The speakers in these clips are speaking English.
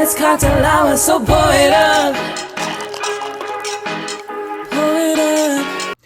Mama's cocktail hour, so pour it up. Pour it up.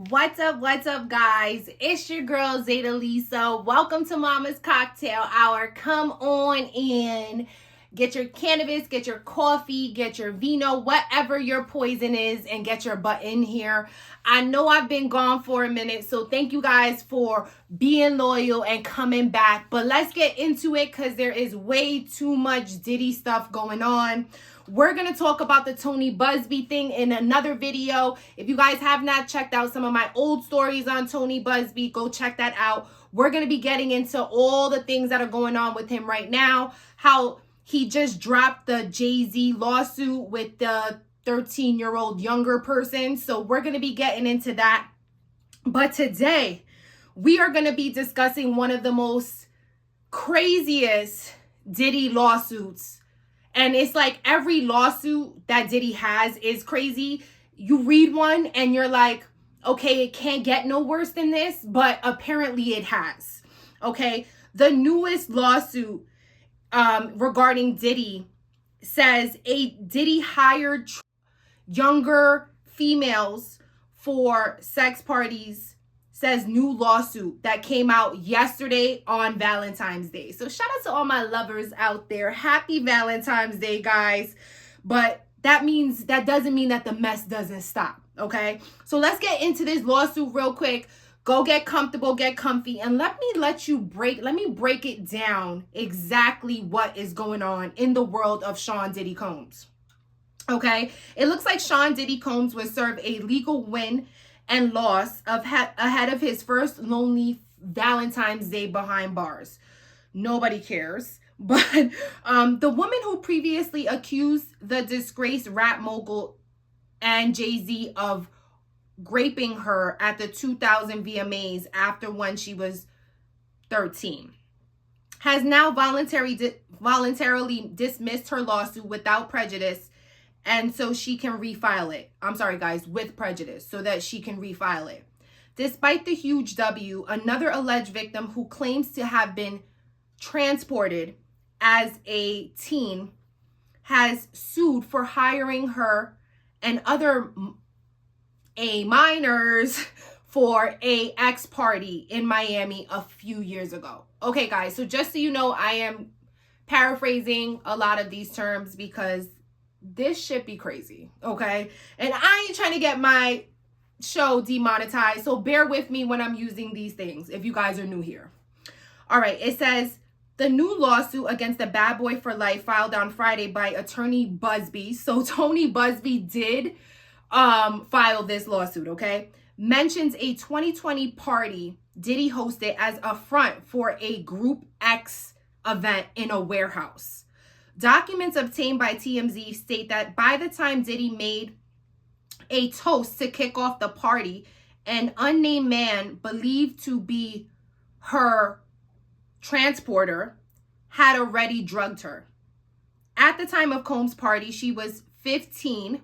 What's up, guys? It's your girl, Zeta Lisa. Welcome to Mama's Cocktail Hour. Come on in. Get your cannabis, get your coffee, get your vino, whatever your poison is, and get your butt in here. I know I've been gone for a minute, so thank you guys for being loyal and coming back. But let's get into it because there is way too much Diddy stuff going on. We're going to talk about the Tony Busby thing in another video. If you guys have not checked out some of my old stories on Tony Busby, go check that out. We're going to be getting into all the things that are going on with him right now, how he just dropped the Jay-Z lawsuit with the 13-year-old younger person. So we're going to be getting into that. But today, we are going to be discussing one of the most craziest Diddy lawsuits. And it's like every lawsuit that Diddy has is crazy. You read one and you're like, okay, it can't get no worse than this. But apparently it has. Okay. The newest lawsuit regarding Diddy says Diddy hired younger females for sex parties, says new lawsuit that came out yesterday on Valentine's Day. So shout out to all my lovers out there. Happy Valentine's Day, guys. But that doesn't mean that the mess doesn't stop, okay? So let's get into this lawsuit real quick. Go get comfortable, get comfy, and let me break it down exactly what is going on in the world of Sean Diddy Combs. Okay? It looks like Sean Diddy Combs was served a legal win and loss ahead of his first lonely Valentine's Day behind bars. Nobody cares. But the woman who previously accused the disgraced rap mogul and Jay-Z of raping her at the 2000 VMAs after when she was 13 has now voluntarily dismissed her lawsuit without prejudice, and so she can refile it. I'm sorry, guys, with prejudice, so that she can refile it. Despite the huge W, another alleged victim who claims to have been transported as a teen has sued for hiring her and other minors for a ex party in Miami a few years ago. Okay, guys, so just so you know, I am paraphrasing a lot of these terms because this shit be crazy, okay? And I ain't trying to get my show demonetized, so bear with me when I'm using these things if you guys are new here. All right, it says the new lawsuit against the Bad Boy for Life filed on Friday by attorney Busby. So Tony Busby did file this lawsuit, okay? Mentions a 2020 party Diddy hosted as a front for a Group X event in a warehouse. Documents obtained by TMZ state that by the time Diddy made a toast to kick off the party, an unnamed man believed to be her transporter had already drugged her. At the time of Combs' party, she was 15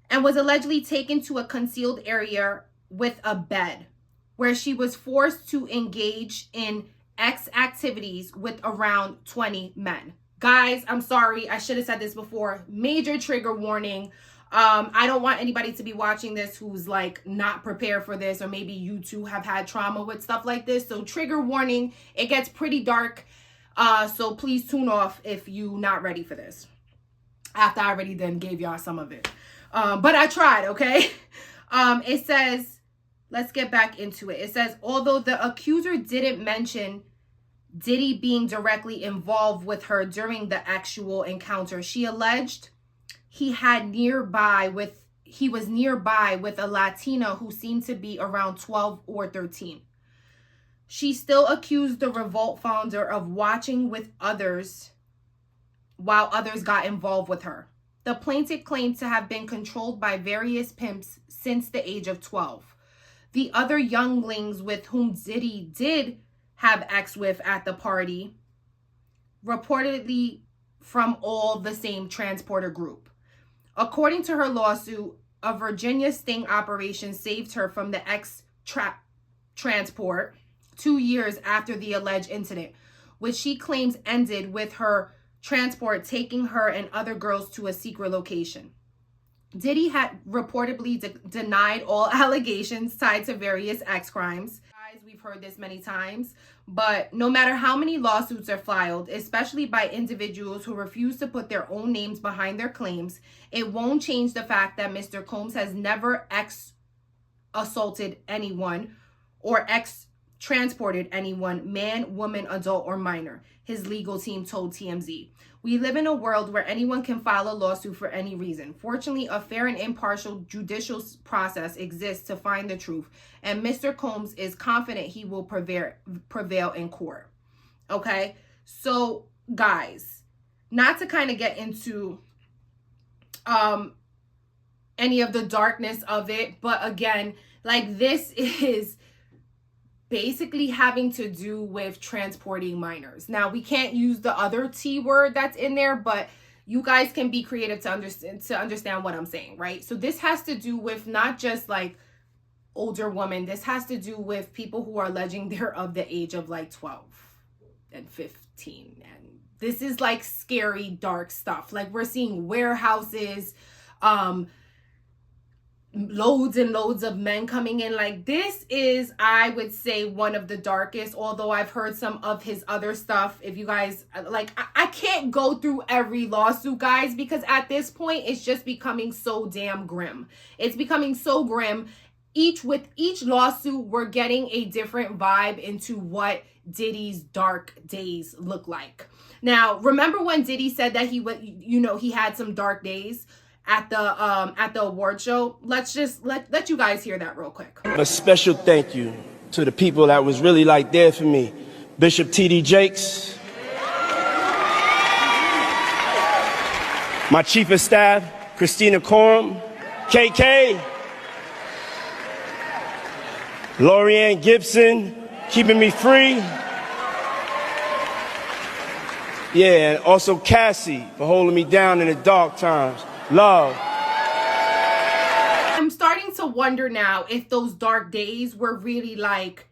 and was allegedly taken to a concealed area with a bed where she was forced to engage in X activities with around 20 men. Guys, I'm sorry. I should have said this before. Major trigger warning. I don't want anybody to be watching this who's like not prepared for this, or maybe you too have had trauma with stuff like this. So trigger warning. It gets pretty dark. So please tune off if you're not ready for this. After I already then gave y'all some of it. But I tried, okay? It says, let's get back into it. It says, although the accuser didn't mention Diddy being directly involved with her during the actual encounter, she alleged he was nearby with a Latina who seemed to be around 12 or 13. She still accused the Revolt founder of watching with others while others got involved with her. The plaintiff claimed to have been controlled by various pimps since the age of 12. The other younglings with whom Diddy did have sex with at the party reportedly from all the same transporter group. According to her lawsuit, a Virginia sting operation saved her from the transport 2 years after the alleged incident, which she claims ended with her transport taking her and other girls to a secret location. Diddy had reportedly denied all allegations tied to various X crimes. Guys, we've heard this many times, but no matter how many lawsuits are filed, especially by individuals who refuse to put their own names behind their claims, it won't change the fact that Mr. Combs has never assaulted anyone or transported anyone, man, woman, adult, or minor, his legal team told TMZ. We live in a world where anyone can file a lawsuit for any reason. Fortunately, a fair and impartial judicial process exists to find the truth, and Mr. Combs is confident he will prevail in court. Okay? So, guys, not to kind of get into any of the darkness of it, but again, like, this is basically having to do with transporting minors. Now, we can't use the other T word that's in there, but you guys can be creative to understand what I'm saying, right? So this has to do with not just like older women. This has to do with people who are alleging they're of the age of like 12 and 15. And this is like scary, dark stuff. Like, we're seeing warehouses, loads and loads of men coming in. Like, this is, I would say, one of the darkest, although I've heard some of his other stuff. If you guys like, I can't go through every lawsuit, guys, because at this point it's just becoming so damn grim. It's becoming so grim. With each lawsuit, we're getting a different vibe into what Diddy's dark days look like. Now, remember when Diddy said that he would, he had some dark days at the award show? Let's just let you guys hear that real quick. A special thank you to the people that was really like there for me. Bishop T.D. Jakes, my chief of staff, Christina Coram, KK, Lorianne Gibson, keeping me free. Yeah, and also Cassie for holding me down in the dark times. Love. I'm starting to wonder now if those dark days were really like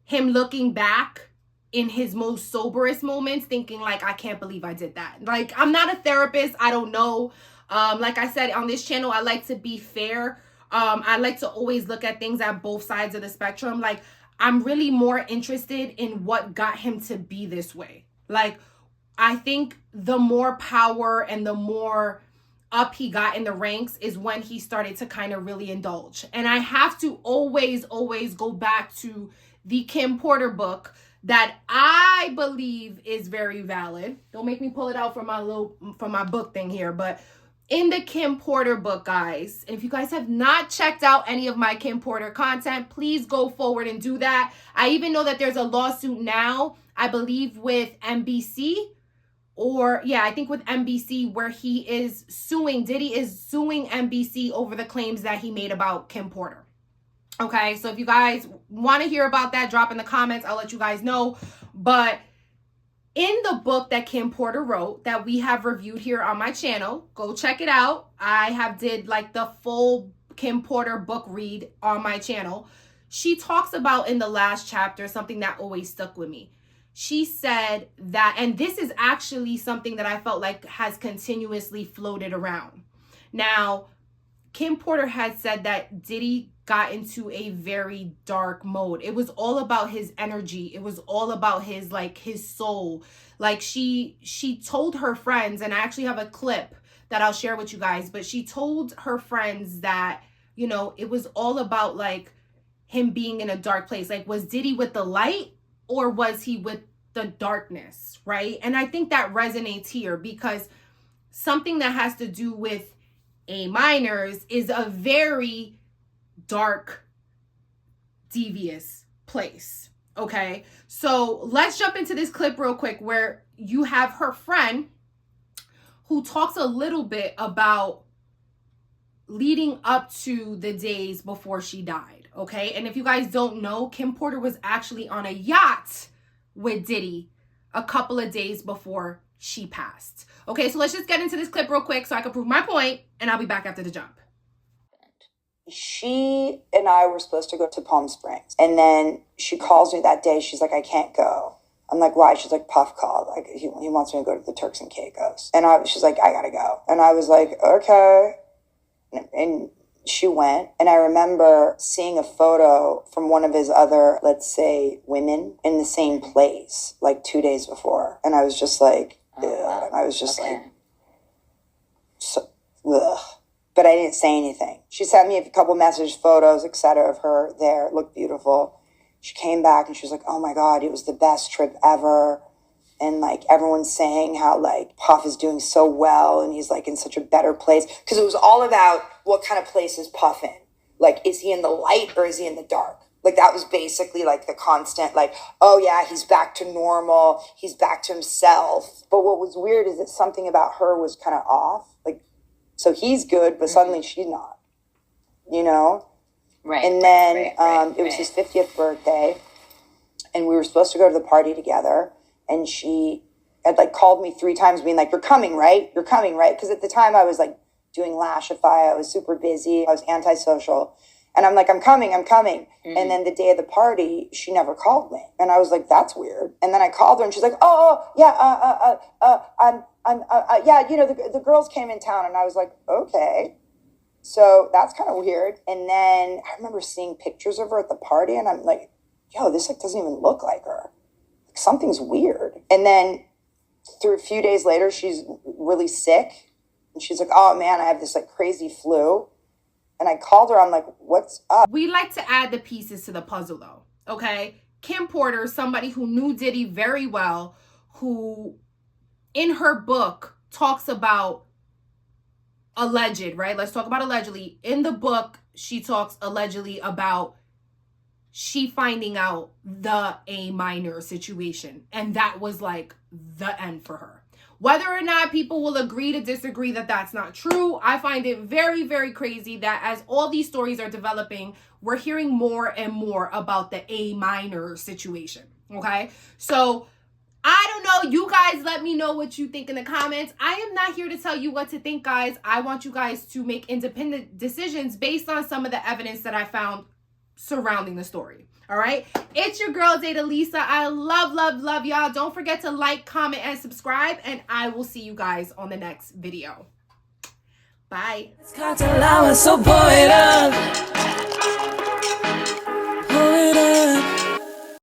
him looking back in his most soberest moments, thinking like, I can't believe I did that. Like, I'm not a therapist. I don't know. Like I said, on this channel, I like to be fair. I like to always look at things at both sides of the spectrum. Like, I'm really more interested in what got him to be this way. Like, I think the more power and the more up he got in the ranks is when he started to kind of really indulge. And I have to always go back to the Kim Porter book that I believe is very valid. Don't make me pull it out from my book thing here, but in the Kim Porter book, guys, if you guys have not checked out any of my Kim Porter content, please go forward and do that. I even know that there's a lawsuit now, I believe with NBC, I think with NBC, where Diddy is suing NBC over the claims that he made about Kim Porter. Okay, so if you guys want to hear about that, drop in the comments. I'll let you guys know. But in the book that Kim Porter wrote, that we have reviewed here on my channel, go check it out. I did like the full Kim Porter book read on my channel. She talks about in the last chapter something that always stuck with me. She said that, and this is actually something that I felt like has continuously floated around. Now, Kim Porter had said that Diddy got into a very dark mode. It was all about his energy. It was all about his soul. Like, she told her friends, and I actually have a clip that I'll share with you guys, but she told her friends that, it was all about like him being in a dark place. Like, was Diddy with the light, or was he with the darkness, right? And I think that resonates here, because something that has to do with minors is a very dark, devious place, okay? So let's jump into this clip real quick, where you have her friend who talks a little bit about leading up to the days before she died, okay? And if you guys don't know, Kim Porter was actually on a yacht with Diddy a couple of days before she passed. Okay, so let's just get into this clip real quick so I can prove my point, and I'll be back after the jump. She and I were supposed to go to Palm Springs, and then she calls me that day. She's like, I can't go. I'm like, why? She's like, Puff called. Like, he wants me to go to the Turks and Caicos. And she's like, I gotta go. And I was like, okay. And she went. And I remember seeing a photo from one of his other, let's say, women in the same place, like 2 days before. And I was just like, ugh. Wow. And I was just like, so, ugh. But I didn't say anything. She sent me a couple message photos, etc., of her there. It looked beautiful. She came back and she was like, oh my God, it was the best trip ever. And like everyone's saying how like Puff is doing so well and he's like in such a better place. Because it was all about what kind of place is Puff in. Like, is he in the light or is he in the dark? Like that was basically like the constant, like, oh yeah, he's back to normal. He's back to himself. But what was weird is that something about her was kind of off. Like, so he's good, but suddenly she's not, you know? Right. And then it was his 50th birthday and we were supposed to go to the party together. And she had like called me 3 times being like, you're coming, right? You're coming, right? Because at the time I was like doing Lashify. I was super busy. I was antisocial. And I'm like, I'm coming. Mm-hmm. And then the day of the party, she never called me. And I was like, that's weird. And then I called her and she's like, yeah, yeah, you know, the girls came in town. And I was like, okay. So that's kind of weird. And then I remember seeing pictures of her at the party and I'm like, yo, this like doesn't even look like her. Like, something's weird. And then through a few days later, she's really sick. And she's like, oh man, I have this like crazy flu. And I called her. I'm like, what's up? We like to add the pieces to the puzzle though. Okay. Kim Porter, somebody who knew Diddy very well, who in her book talks about alleged, right? Let's talk about allegedly. In the book, she talks allegedly about she finding out the A minor situation. And that was like the end for her. Whether or not people will agree to disagree that that's not true, I find it very, very crazy that as all these stories are developing, we're hearing more and more about the A minor situation. Okay? So I don't know. You guys let me know what you think in the comments. I am not here to tell you what to think, guys. I want you guys to make independent decisions based on some of the evidence that I found surrounding the story. All right. It's your girl, Zeta Lisa. I love y'all. Don't forget to like, comment, and subscribe. And I will see you guys on the next video. Bye. Cocktail hour, so pour it up.